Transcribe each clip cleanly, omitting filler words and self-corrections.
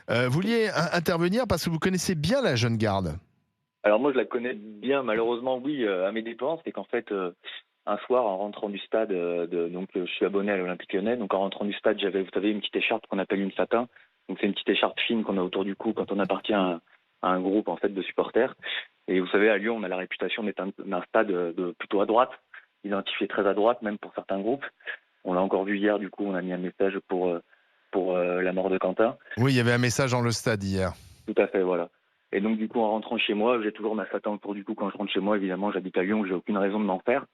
Vous vouliez intervenir parce que vous connaissez bien la jeune garde. Alors moi, je la connais bien, malheureusement, oui, à mes dépens. C'est qu'en fait, un soir, en rentrant du stade, je suis abonné à l'Olympique Lyonnais. Donc en rentrant du stade, j'avais, vous savez, une petite écharpe qu'on appelle une satin. Donc c'est une petite écharpe fine qu'on a autour du cou quand on appartient à un groupe en fait de supporters. Et vous savez, à Lyon, on a la réputation d'être d'un stade de plutôt à droite, identifié très à droite, même pour certains groupes. On l'a encore vu hier, du coup, on a mis un message pour la mort de Quentin. Oui, il y avait un message dans le stade hier. Tout à fait, voilà. Et donc, du coup, en rentrant chez moi, j'ai toujours ma satin autour du cou quand je rentre chez moi. Évidemment, j'habite à Lyon, j'ai aucune raison de m'en faire.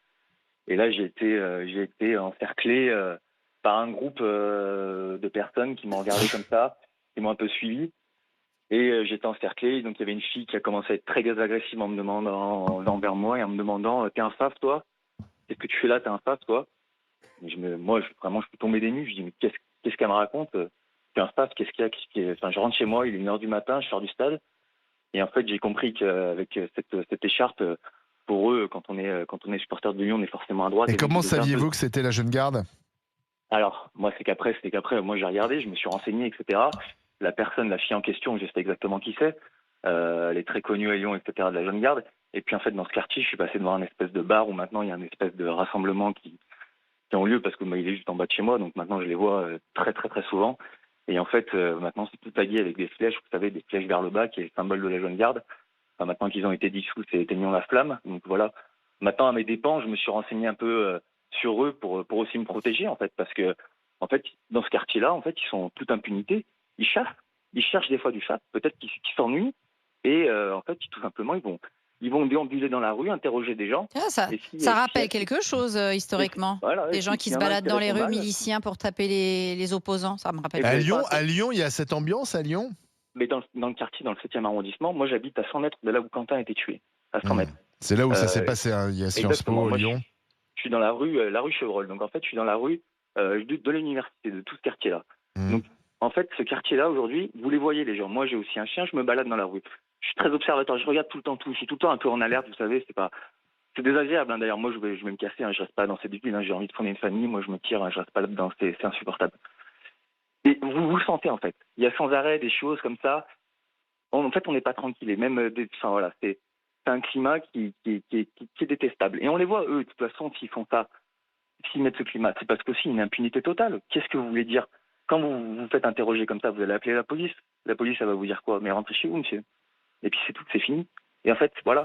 Et là, j'ai été encerclé par un groupe de personnes qui m'ont regardé comme ça, qui m'ont un peu suivi. Et j'étais encerclé. Donc, il y avait une fille qui a commencé à être très agressive en me demandant, envers moi et en me demandant, t'es un faf, toi? Qu'est-ce que tu fais là? T'es un faf, toi? Et vraiment, je suis tombé des nues. Je dis, mais qu'est-ce qu'elle me raconte? T'es un faf, qu'est-ce qu'il y a? Enfin, je rentre chez moi, il est 1 heure du matin, je sors du stade. Et en fait, j'ai compris qu'avec cette écharpe, pour eux, quand on est supporter de Lyon, on est forcément à droite. Et Et donc, comment ils étaient un peu. saviez-vous que c'était la jeune garde? Alors, moi, c'était qu'après, moi, j'ai regardé, je me suis renseigné, etc. La fille en question, je sais exactement qui c'est. Elle est très connue à Lyon, etc., de la jeune garde. Et puis, en fait, dans ce quartier, je suis passé devant un espèce de bar où maintenant, il y a une espèce de rassemblement qui ont lieu parce que il est juste en bas de chez moi. Donc, maintenant, je les vois très, très, très souvent. Et en fait, maintenant, c'est tout tagué avec des flèches, vous savez, des flèches vers le bas, qui est le symbole de la jeune garde. Enfin, maintenant qu'ils ont été dissous, c'est éteignons la flamme. Donc voilà. Maintenant, à mes dépens, je me suis renseigné un peu sur eux pour aussi me protéger, en fait, parce que, en fait, dans ce quartier-là, en fait, ils sont en toute impunité. Ils chassent. Ils cherchent des fois du chat. Peut-être qu'ils s'ennuient. Et en fait, tout simplement, ils vont déambuler dans la rue, interroger des gens. Tiens, ça Et ça s'il y a, rappelle quelque chose, historiquement. voilà, et Des gens qui s'il y se en a un baladent qui dans les répond rues mal, miliciens pour taper les opposants, ça me rappelle et vous À n'avez pas Lyon, un à tel. Lyon, il y a cette ambiance à Lyon? Mais dans le quartier, dans le 7e arrondissement, moi, j'habite à 100 mètres de là où Quentin a été tué. À 100 Hmm. mètres. C'est là où ça s'est Euh, passé, hein. Il y a Sciences Exactement. Po, Moi, Lyon. je suis dans la rue Chevreul. Donc, en fait, je suis dans la rue de l'université, de tout ce quartier-là. Hmm. Donc, en fait, ce quartier-là, aujourd'hui, vous les voyez, les gens. Moi, j'ai aussi un chien, je me balade dans la rue. Je suis très observateur, je regarde tout le temps tout. Je suis tout le temps un peu en alerte, vous savez, c'est désagréable, hein. D'ailleurs, moi, je vais me casser, hein. Je reste pas dans cette ville, hein. J'ai envie de fonder une famille. Moi, je me tire, hein. Je reste pas là-dedans. C'est insupportable. Et vous le sentez, en fait. Il y a sans arrêt des choses comme ça. En fait, on n'est pas tranquille. Et même, enfin, voilà, c'est un climat qui est détestable. Et on les voit, eux, de toute façon, s'ils font ça, s'ils mettent ce climat, c'est parce qu'aussi, il y a une impunité totale. Qu'est-ce que vous voulez dire? Quand vous vous faites interroger comme ça, vous allez appeler la police. La police, elle va vous dire quoi? Mais rentrez chez vous, monsieur. Et puis c'est tout, c'est fini. Et en fait, voilà.